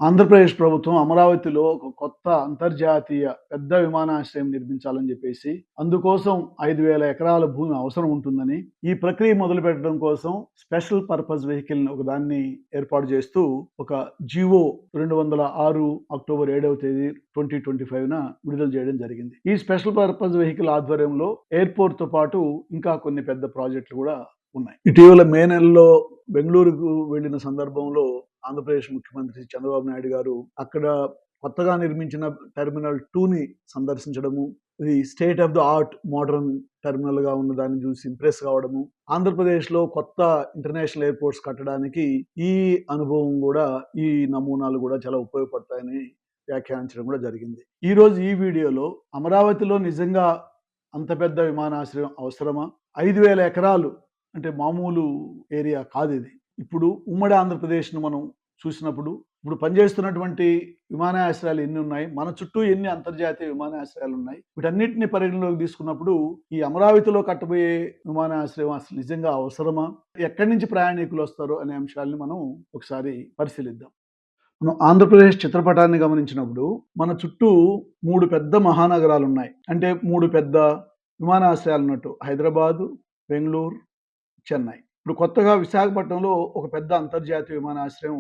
ఆంధ్రప్రదేశ్ ప్రభుత్వం అమరావతిలో ఒక కొత్త అంతర్జాతీయ పెద్ద విమానాశ్రయం నిర్మించాలని చెప్పేసి, అందుకోసం 5,000 ఎకరాల భూమి అవసరం ఉంటుందని, ఈ ప్రక్రియ మొదలుపెట్టడం కోసం స్పెషల్ పర్పస్ వెహికల్‌ని ఒకదాన్ని ఏర్పాటు చేస్తూ, ఒక జీవో 206 అక్టోబర్ 7వ తేదీ 2025న విడుదల చేయడం జరిగింది. ఈ స్పెషల్ పర్పస్ వెహికల్ ఆధ్వర్యంలో ఎయిర్‌పోర్ట్‌తో పాటు ఇంకా కొన్ని పెద్ద ప్రాజెక్టులు కూడా ఉన్నాయి. ఇటీవల మే నెలలో బెంగుళూరుకు వెళ్ళిన సందర్భంలో ఆంధ్రప్రదేశ్ ముఖ్యమంత్రి చంద్రబాబు నాయుడు గారు అక్కడ కొత్తగా నిర్మించిన టెర్మినల్ 2ని సందర్శించడము, ఇది state of the art modern terminal గా ఉన్న దాన్ని చూసి ఇంప్రెస్ కావడము, ఆంధ్రప్రదేశ్లో కొత్త ఇంటర్నేషనల్ ఎయిర్పోర్ట్స్ కట్టడానికి ఈ అనుభవం కూడా, ఈ నమూనాలు కూడా చాలా ఉపయోగపడతాయని వ్యాఖ్యానించడం కూడా జరిగింది. ఈ రోజు ఈ వీడియోలో అమరావతిలో నిజంగా అంత పెద్ద విమానాశ్రయం అవసరమా? 5,000 ఎకరాలు అంటే మామూలు ఏరియా కాదు ఇది. ఇప్పుడు ఉమ్మడి ఆంధ్రప్రదేశ్ను మనం చూసినప్పుడు, ఇప్పుడు పనిచేస్తున్నటువంటి విమానాశ్రయాలు ఎన్ని ఉన్నాయి, మన చుట్టూ ఎన్ని అంతర్జాతీయ విమానాశ్రయాలు ఉన్నాయి, వీటన్నిటిని పరిగణలోకి తీసుకున్నప్పుడు ఈ అమరావతిలో కట్టబోయే విమానాశ్రయం అసలు నిజంగా అవసరమా? ఎక్కడి నుంచి ప్రయాణికులు వస్తారు అనే అంశాలని మనం ఒకసారి పరిశీలిద్దాం. మనం ఆంధ్రప్రదేశ్ చిత్రపటాన్ని గమనించినప్పుడు మన చుట్టూ 3 పెద్ద మహానగరాలు ఉన్నాయి. అంటే 3 పెద్ద విమానాశ్రయాలు ఉన్నట్టు. హైదరాబాదు, బెంగళూరు, చెన్నై. ఇప్పుడు కొత్తగా విశాఖపట్నంలో ఒక పెద్ద అంతర్జాతీయ విమానాశ్రయం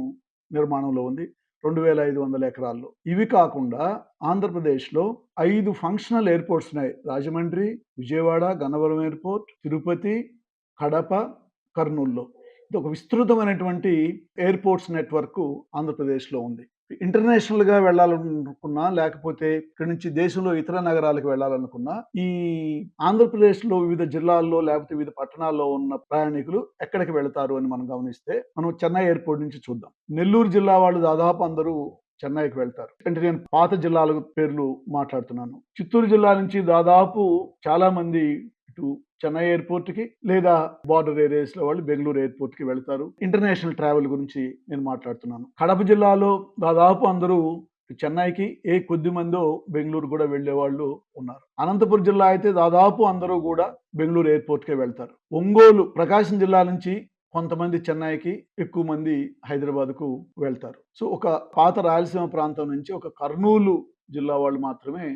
నిర్మాణంలో ఉంది, 2,500 ఎకరాల్లో. ఇవి కాకుండా ఆంధ్రప్రదేశ్లో 5 ఫంక్షనల్ ఎయిర్పోర్ట్స్ ఉన్నాయి. రాజమండ్రి, విజయవాడ, గన్నవరం ఎయిర్పోర్ట్, తిరుపతి, కడప, కర్నూలులో. ఇది ఒక విస్తృతమైనటువంటి ఎయిర్పోర్ట్స్ నెట్వర్క్ ఆంధ్రప్రదేశ్లో ఉంది. ఇంటర్నేషనల్గా వెళ్ళాలనుకున్నా, లేకపోతే ఇక్కడి నుంచి దేశంలో ఇతర నగరాలకు వెళ్ళాలనుకున్నా, ఈ ఆంధ్రప్రదేశ్లో వివిధ జిల్లాల్లో లేకపోతే వివిధ పట్టణాల్లో ఉన్న ప్రయాణికులు ఎక్కడికి వెళతారు అని మనం గమనిస్తే, మనం చెన్నై ఎయిర్పోర్ట్ నుంచి చూద్దాం. నెల్లూరు జిల్లా వాళ్ళు దాదాపు అందరూ చెన్నైకి వెళ్తారు. అంటే నేను పాత జిల్లాల పేర్లు మాట్లాడుతున్నాను. చిత్తూరు జిల్లా నుంచి దాదాపు చాలా మంది ఇటు చెన్నై ఎయిర్పోర్ట్ కి లేదా బార్డర్ ఏరియాస్ లో వాళ్ళు బెంగళూరు ఎయిర్పోర్ట్ కి వెళ్తారు. ఇంటర్నేషనల్ ట్రావెల్ గురించి నేను మాట్లాడుతున్నాను. కడప జిల్లాలో దాదాపు అందరూ చెన్నైకి, కొద్ది మందో బెంగళూరు కూడా వెళ్లే వాళ్ళు ఉన్నారు. అనంతపురం జిల్లా అయితే దాదాపు అందరూ కూడా బెంగళూరు ఎయిర్పోర్ట్ కే వెళ్తారు. ఒంగోలు, ప్రకాశం జిల్లా నుంచి కొంతమంది చెన్నైకి, ఎక్కువ మంది హైదరాబాద్కు వెళ్తారు. సో ఒక పాత రాయలసీమ ప్రాంతం నుంచి ఒక కర్నూలు జిల్లా వాళ్ళు మాత్రమే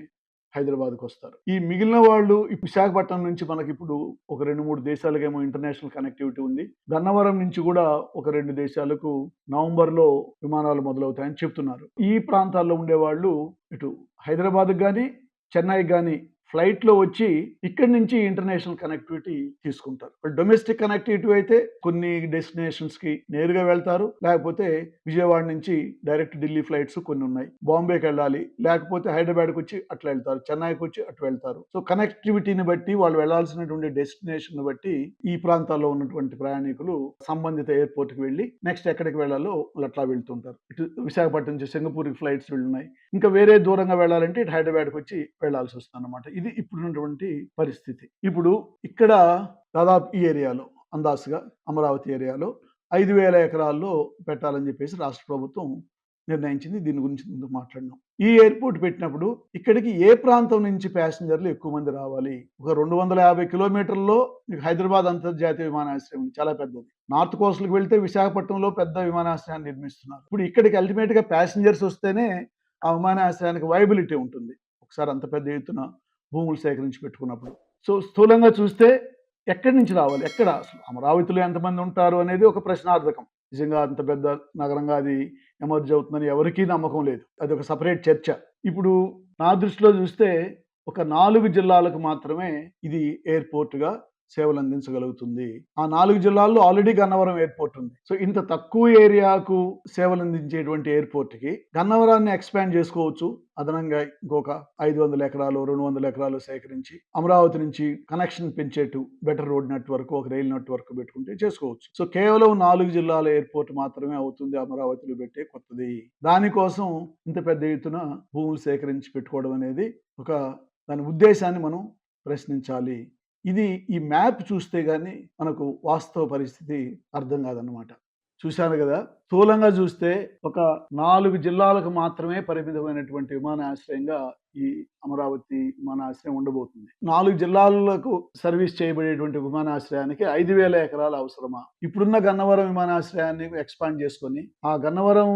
హైదరాబాద్కు వస్తారు. ఈ మిగిలిన వాళ్ళు విశాఖపట్నం నుంచి మనకి ఇప్పుడు ఒక 2-3 దేశాలకేమో ఇంటర్నేషనల్ కనెక్టివిటీ ఉంది. గన్నవరం నుంచి కూడా ఒక 2 దేశాలకు నవంబర్లో విమానాలు మొదలవుతాయని చెప్తున్నారు. ఈ ప్రాంతాల్లో ఉండేవాళ్ళు ఇటు హైదరాబాద్కి కానీ, చెన్నైకి కానీ ఫ్లైట్లో వచ్చి ఇక్కడి నుంచి ఇంటర్నేషనల్ కనెక్టివిటీ తీసుకుంటారు. డొమెస్టిక్ కనెక్టివిటీ అయితే కొన్ని డెస్టినేషన్స్కి నేరుగా వెళ్తారు, లేకపోతే విజయవాడ నుంచి డైరెక్ట్ ఢిల్లీ ఫ్లైట్స్ కొన్ని ఉన్నాయి. బాంబేకి వెళ్ళాలి, లేకపోతే హైదరాబాద్కి వచ్చి అట్లా వెళ్తారు, చెన్నైకి వచ్చి అట్లా వెళ్తారు. సో కనెక్టివిటీని బట్టి, వాళ్ళు వెళ్లాల్సినటువంటి డెస్టినేషన్ బట్టి ఈ ప్రాంతాల్లో ఉన్నటువంటి ప్రయాణికులు సంబంధిత ఎయిర్పోర్ట్కి వెళ్ళి నెక్స్ట్ ఎక్కడికి వెళ్ళాలో వాళ్ళు అట్లా వెళ్తుంటారు. ఇటు విశాఖపట్నం నుంచి సింగపూర్కి ఫ్లైట్స్ ఉన్నాయి. ఇంకా వేరే దూరంగా వెళ్ళాలంటే ఇటు హైదరాబాద్కి వచ్చి వెళ్లాల్సి వస్తుంది అన్నమాట. ఇది ఇప్పుడున్నటువంటి పరిస్థితి. ఇప్పుడు ఇక్కడ దాదాపు ఈ ఏరియాలో, అందాసుగా అమరావతి ఏరియాలో 5,000 ఎకరాల్లో పెట్టాలని చెప్పేసి రాష్ట్ర ప్రభుత్వం నిర్ణయించింది. దీని గురించి ముందు మాట్లాడినాం. ఈ ఎయిర్పోర్ట్ పెట్టినప్పుడు ఇక్కడికి ఏ ప్రాంతం నుంచి ప్యాసింజర్లు ఎక్కువ మంది రావాలి? ఒక 250 కిలోమీటర్లలో హైదరాబాద్ అంతర్జాతీయ విమానాశ్రయం చాలా పెద్దది. నార్త్ కోస్ట్కి వెళ్తే విశాఖపట్నంలో పెద్ద విమానాశ్రయాన్ని నిర్మిస్తున్నారు. ఇప్పుడు ఇక్కడికి అల్టిమేట్ గా ప్యాసింజర్స్ వస్తేనే ఆ విమానాశ్రయానికి వైబిలిటీ ఉంటుంది. ఒకసారి అంత పెద్ద ఎత్తున భూములు సేకరించి పెట్టుకున్నప్పుడు. సో స్థూలంగా చూస్తే ఎక్కడి నుంచి రావాలి, ఎక్కడ అసలు అమరావతిలో ఎంతమంది ఉంటారు అనేది ఒక ప్రశ్నార్థకం. నిజంగా అంత పెద్ద నగరంగా అది ఎమర్జ్ అవుతుందని ఎవరికీ నమ్మకం లేదు. అది ఒక సపరేట్ చర్చ. ఇప్పుడు నా దృష్టిలో చూస్తే ఒక 4 జిల్లాలకు మాత్రమే ఇది ఎయిర్పోర్ట్గా సేవలు అందించగలుగుతుంది. ఆ 4 జిల్లాల్లో ఆల్రెడీ గన్నవరం ఎయిర్పోర్ట్ ఉంది. సో ఇంత తక్కువ ఏరియాకు సేవలు అందించేటువంటి ఎయిర్పోర్ట్కి గన్నవరాన్ని ఎక్స్పాండ్ చేసుకోవచ్చు. అదనంగా ఇంకొక 500 ఎకరాలు, 200 ఎకరాలు సేకరించి అమరావతి నుంచి కనెక్షన్ పెంచేట్టు బెటర్ రోడ్ నెట్వర్క్, ఒక రైల్ నెట్వర్క్ పెట్టుకుంటే చేసుకోవచ్చు. సో కేవలం 4 జిల్లాల ఎయిర్పోర్ట్ మాత్రమే అవుతుంది అమరావతిలో పెట్టే కొత్తది. దానికోసం ఇంత పెద్ద ఎత్తున భూములు సేకరించి పెట్టుకోవడం అనేది ఒక దాని ఉద్దేశాన్ని మనం ప్రశ్నించాలి. ఇది ఈ మ్యాప్ చూస్తే గానీ మనకు వాస్తవ పరిస్థితి అర్థం కాదన్నమాట. చూశాను కదా. స్థూలంగా చూస్తే ఒక 4 జిల్లాలకు మాత్రమే పరిమితమైనటువంటి విమానాశ్రయంగా ఈ అమరావతి విమానాశ్రయం ఉండబోతుంది. 4 జిల్లాలకు సర్వీస్ చేయబడేటువంటి విమానాశ్రయానికి 5,000 ఎకరాలు అవసరమా? ఇప్పుడున్న గన్నవరం విమానాశ్రయాన్ని ఎక్స్పాండ్ చేసుకొని ఆ గన్నవరం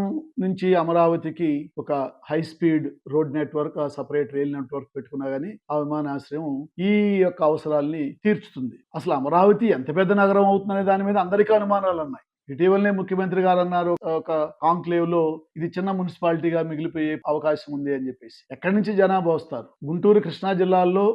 నుంచి అమరావతికి ఒక high speed road network, separate rail network పెట్టుకున్నా గానీ ఆ విమానాశ్రయం ఈ యొక్క అవసరాల్ని తీర్చుతుంది. అసలు అమరావతి ఎంత పెద్ద నగరం అవుతుందనే దాని మీద అందరికీ అనుమానాలు ఉన్నాయి. ఇటీవలనే ముఖ్యమంత్రి గారు అన్నారు ఒక కాంక్లేవ్ లో ఇది చిన్న మున్సిపాలిటీగా మిగిలిపోయే అవకాశం ఉంది అని చెప్పేసి. ఎక్కడి నుంచి జనాభా వస్తారు? గుంటూరు, కృష్ణా జిల్లాల్లో,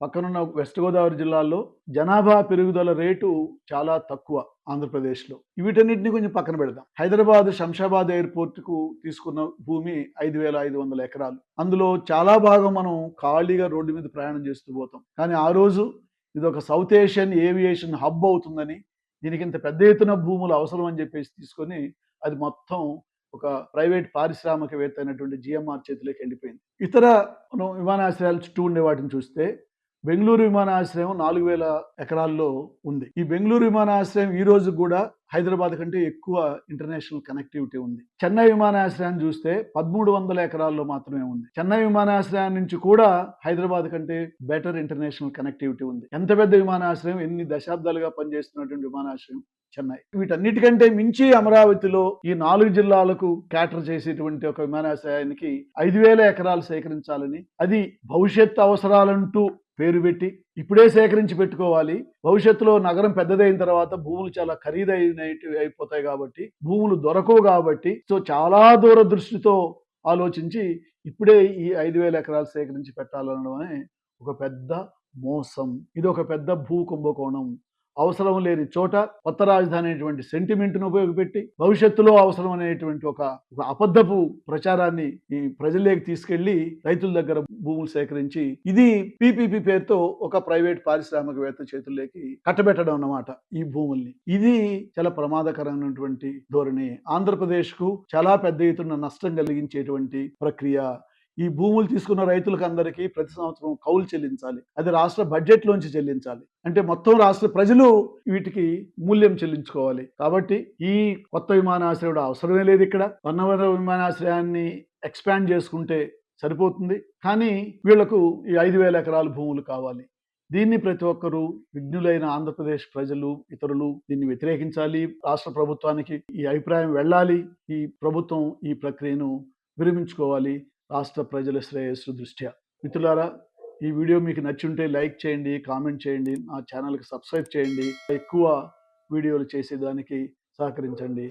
పక్కనున్న వెస్ట్ గోదావరి జిల్లాల్లో జనాభా పెరుగుదల రేటు చాలా తక్కువ ఆంధ్రప్రదేశ్లో. వీటన్నిటిని కొంచెం పక్కన పెడదాం. హైదరాబాద్ శంషాబాద్ ఎయిర్పోర్ట్ కు తీసుకున్న భూమి 5,500 ఎకరాలు. అందులో చాలా భాగం మనం ఖాళీగా రోడ్డు మీద ప్రయాణం చేస్తూ పోతాం. కానీ ఆ రోజు ఇది ఒక సౌత్ ఏషియన్ ఏవియేషన్ హబ్ అవుతుందని, దీనికి ఇంత పెద్ద ఎత్తున భూములు అవసరం అని చెప్పేసి తీసుకొని అది మొత్తం ఒక ప్రైవేట్ పారిశ్రామికవేత్త అయినటువంటి జిఎంఆర్ చేతిలోకి వెళ్ళిపోయింది. ఇతర విమానాశ్రయాలు చుట్టూ ఉండే వాటిని చూస్తే బెంగళూరు విమానాశ్రయం 4,000 ఎకరాల్లో ఉంది. ఈ బెంగళూరు విమానాశ్రయం ఈ రోజు కూడా హైదరాబాద్ కంటే ఎక్కువ ఇంటర్నేషనల్ కనెక్టివిటీ ఉంది. చెన్నై విమానాశ్రయాన్ని చూస్తే 1,300 ఎకరాల్లో మాత్రమే ఉంది. చెన్నై విమానాశ్రయం నుంచి కూడా హైదరాబాద్ కంటే బెటర్ ఇంటర్నేషనల్ కనెక్టివిటీ ఉంది. ఎంత పెద్ద విమానాశ్రయం, ఎన్ని దశాబ్దాలుగా పనిచేస్తున్నటువంటి విమానాశ్రయం చెన్నై. వీటన్నిటికంటే మించి అమరావతిలో ఈ 4 జిల్లాలకు క్యాటర్ చేసేటువంటి ఒక విమానాశ్రయానికి 5,000 ఎకరాలు సేకరించాలని, అది భవిష్యత్ అవసరాలంటూ పేరు పెట్టి ఇప్పుడే సేకరించి పెట్టుకోవాలి. భవిష్యత్తులో నగరం పెద్దదైన తర్వాత భూములు చాలా అయిపోతాయి కాబట్టి, భూములు దొరకవు కాబట్టి, సో చాలా దూరదృష్టితో ఆలోచించి ఇప్పుడే ఈ 5,000 ఎకరాలు సేకరించి పెట్టాలనడమే ఒక పెద్ద మోసం. ఇది ఒక పెద్ద భూ కుంభకోణం. అవసరం లేని చోట కొత్త రాజధాని అనేటువంటి సెంటిమెంట్ను ఉపయోగపెట్టి భవిష్యత్తులో అవసరం అనేటువంటి ఒక అబద్ధపు ప్రచారాన్ని ఈ ప్రజల్లోకి తీసుకెళ్లి రైతుల దగ్గర భూములు సేకరించి ఇది పీపీపీ పేరుతో ఒక ప్రైవేట్ పారిశ్రామికవేత్త చేతుల్లోకి కట్టబెట్టడం అన్నమాట ఈ భూముల్ని. ఇది చాలా ప్రమాదకరమైనటువంటి ధోరణి. ఆంధ్రప్రదేశ్ కు చాలా పెద్ద ఎత్తున నష్టం కలిగించేటువంటి ప్రక్రియ. ఈ భూములు తీసుకున్న రైతులకు అందరికీ ప్రతి సంవత్సరం కౌలు చెల్లించాలి. అది రాష్ట్ర బడ్జెట్ లోంచి చెల్లించాలి. అంటే మొత్తం రాష్ట్ర ప్రజలు వీటికి మూల్యం చెల్లించుకోవాలి. కాబట్టి ఈ కొత్త విమానాశ్రయం అవసరమే లేదు. ఇక్కడ గన్నవరం విమానాశ్రయాన్ని ఎక్స్పాండ్ చేసుకుంటే సరిపోతుంది. కానీ వీళ్లకు ఈ 5,000 ఎకరాల భూములు కావాలి. దీన్ని ప్రతి ఒక్కరూ విజ్ఞులైన ఆంధ్రప్రదేశ్ ప్రజలు, ఇతరులు దీన్ని వ్యతిరేకించాలి. రాష్ట్ర ప్రభుత్వానికి ఈ అభిప్రాయం వెళ్ళాలి. ఈ ప్రభుత్వం ఈ ప్రక్రియను విరమించుకోవాలి రాష్ట్ర ప్రజల శ్రేయస్సు దృష్ట్యా. మిత్రులారా, ఈ వీడియో మీకు నచ్చుంటే లైక్ చేయండి, కామెంట్ చేయండి, నా ఛానల్కి సబ్స్క్రైబ్ చేయండి. ఎక్కువ వీడియోలు చేసేదానికి సహకరించండి.